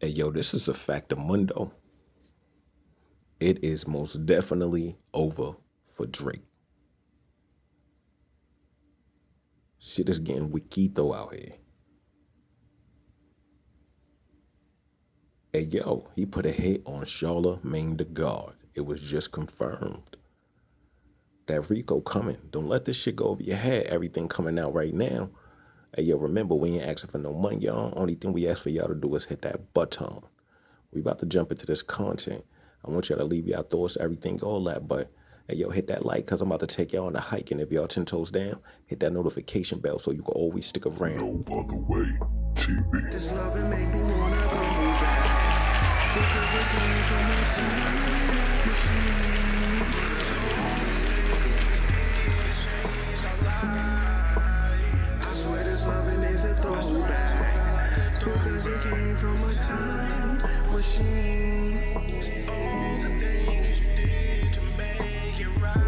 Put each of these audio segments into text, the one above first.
Hey, yo, this is a factamundo. It is most definitely over for Drake. Shit is getting wikito out here. Hey, yo, he put a hit on Charlamagne the God. It was just confirmed. That Rico coming. Don't let this shit go over your head. Everything coming out right now. Hey, yo, remember, we ain't asking for no money, y'all. Only thing we ask for y'all to do is hit that button. We about to jump into this content. I want y'all to leave y'all thoughts, everything, all that, but hey, yo, hit that like, because I'm about to take y'all on a hike, and if y'all 10 toes down, hit that notification bell so you can always stick around. No Other Way TV. This love it make me wanna go back, because it came from a time machine. I swear this loving is a throwback, because it came from a time machine. All the things you did to make it right.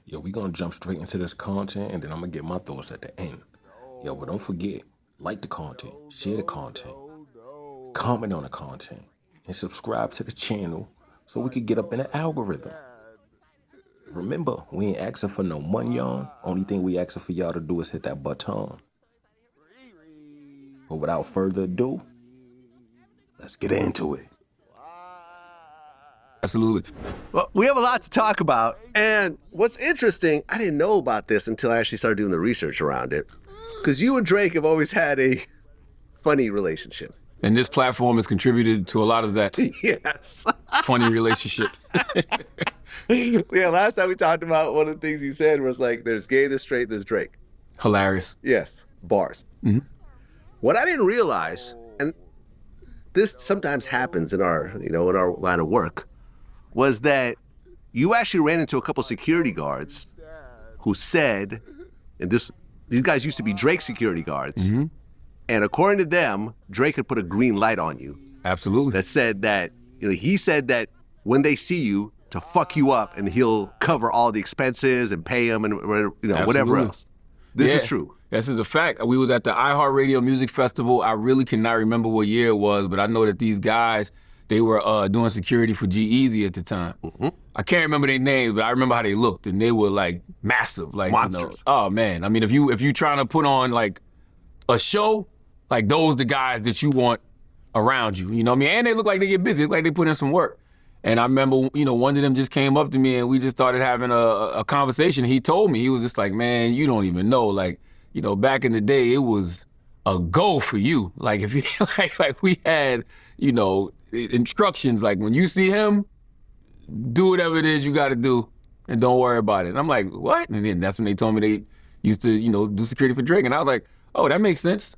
Yo, we gonna jump straight into this content, and then I'm gonna get my thoughts at the end. Yo, but don't forget, like the content, share the content, comment on the content, and subscribe to the channel so we could get up in the algorithm. Remember, we ain't asking for no money, y'all. Only thing we asking for y'all to do is hit that button. But without further ado, let's get into it. Absolutely. Well, we have a lot to talk about, and what's interesting, I didn't know about this until I actually started doing the research around it, because you and Drake have always had a funny relationship. And this platform has contributed to a lot of that Yes. funny relationship. Yeah, last time we talked about one of the things you said was like, there's gay, there's straight, there's Drake. Hilarious. Yes, bars. Mm-hmm. What I didn't realize, and this sometimes happens in our line of work, was that you actually ran into a couple security guards who said, and these guys used to be Drake security guards, Mm-hmm. and according to them, Drake had put a green light on you Absolutely. that said that, he said that when they see you, to fuck you up, and he'll cover all the expenses and pay them and whatever Absolutely. else. This Yeah, is true. This is a fact. We was at the iHeartRadio Music Festival. I really cannot remember what year it was, but I know that these guys, they were doing security for G-Eazy at the time. Mm-hmm. I can't remember their names, but I remember how they looked, and they were like massive, like Monsters. Oh man, I mean, if you trying to put on like a show, like those the guys that you want around you. You know what I mean? And they look like they get busy. They look like they put in some work. And I remember, one of them just came up to me and we just started having a conversation. He told me, he was just like, man, you don't even know. Like, back in the day, it was a go for you. Like, if you, like we had, instructions, like when you see him, do whatever it is you got to do and don't worry about it. And I'm like, what? And then that's when they told me they used to, do security for Drake. And I was like, oh, that makes sense.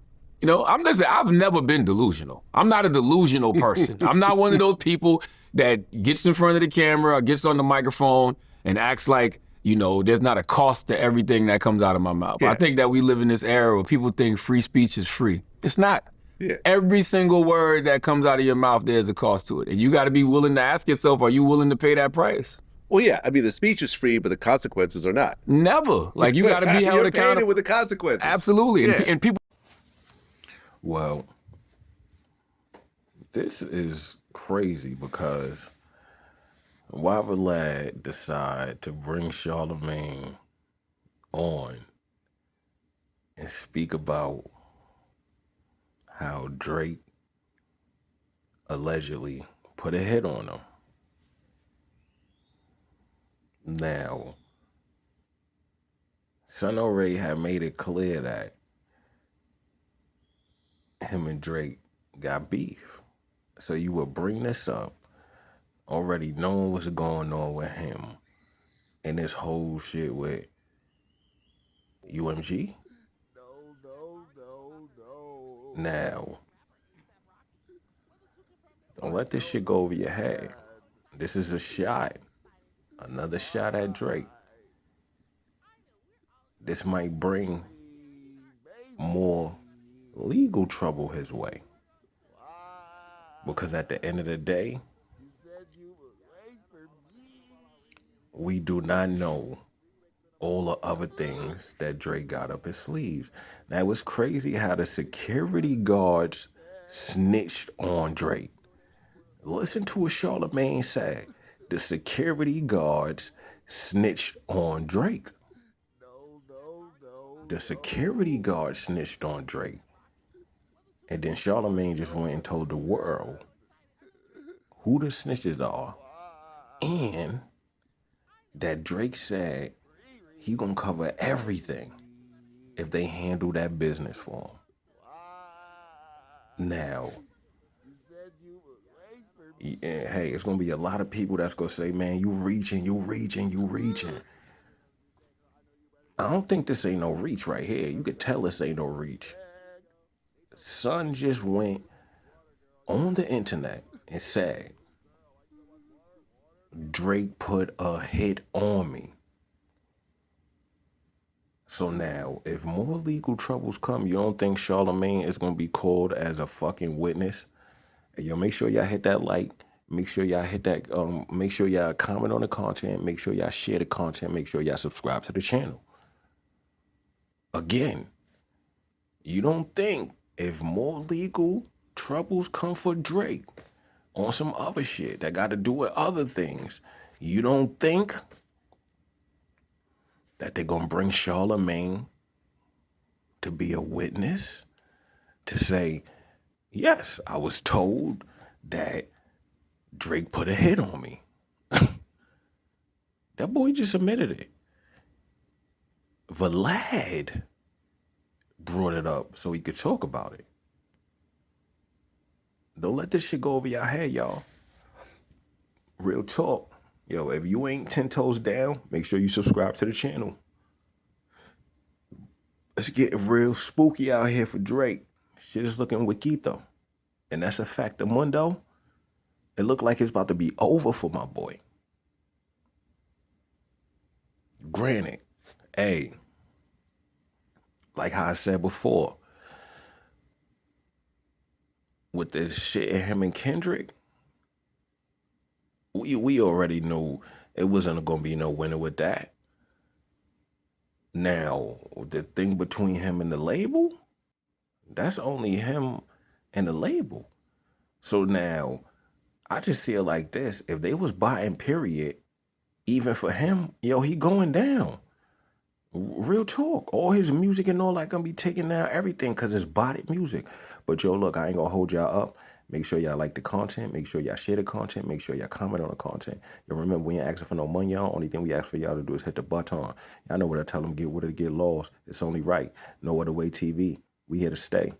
I've never been delusional. I'm not a delusional person. I'm not one of those people that gets in front of the camera or gets on the microphone and acts like, there's not a cost to everything that comes out of my mouth. Yeah. I think that we live in this era where people think free speech is free. It's not. Yeah. Every single word that comes out of your mouth, there's a cost to it. And you got to be willing to ask yourself, are you willing to pay that price? Well, yeah, I mean, the speech is free, but the consequences are not. Never. Like, you got to be held You're paying accountable. it with the consequences. Absolutely. Yeah. And people. Well, this is crazy because why would Lad decide to bring Charlamagne on and speak about how Drake allegedly put a hit on him? Now, Son Ray had made it clear that him and Drake got beef. So you would bring this up, already knowing what's going on with him and this whole shit with UMG? Now, don't let this shit go over your head. This is a shot. Another shot at Drake. This might bring more legal trouble his way. Because at the end of the day, we do not know all the other things that Drake got up his sleeves. Now, it was crazy how the security guards snitched on Drake. Listen to what Charlamagne said. The security guards snitched on Drake. The security guards snitched on Drake. And then Charlamagne just went and told the world who the snitches are. And that Drake said he gonna cover everything if they handle that business for him. Now, hey, it's gonna be a lot of people that's gonna say, man, you reaching. I don't think this ain't no reach right here. You could tell this ain't no reach. Son just went on the internet and said, Drake put a hit on me. So now, if more legal troubles come, you don't think Charlamagne is gonna be called as a fucking witness? And yo, make sure y'all hit that like. Make sure y'all hit that. Make sure y'all comment on the content. Make sure y'all share the content. Make sure y'all subscribe to the channel. Again, you don't think if more legal troubles come for Drake on some other shit that got to do with other things, you don't think that they're gonna bring Charlamagne to be a witness to say, yes, I was told that Drake put a hit on me. That boy just admitted it. Vlad brought it up so he could talk about it. Don't let this shit go over your head, y'all. Real talk. Yo, if you ain't 10 toes down, make sure you subscribe to the channel. It's getting real spooky out here for Drake. Shit is looking wikito. And that's a fact. The Mundo, it looked like it's about to be over for my boy. Granted, hey, like how I said before, with this shit in him and Kendrick, we already knew it wasn't gonna be no winner with that. Now, the thing between him and the label, that's only him and the label. So now, I just see it like this. If they was buying period, even for him, yo, he going down. Real talk. All his music and all that gonna be taken down, everything, because it's bodied music. But yo, look, I ain't gonna hold y'all up. Make sure y'all like the content. Make sure y'all share the content. Make sure y'all comment on the content. Yo, remember, we ain't asking for no money, y'all. Only thing we ask for y'all to do is hit the button. Y'all know what I tell them, get with it, get lost. It's only right. No Other Way TV. We here to stay.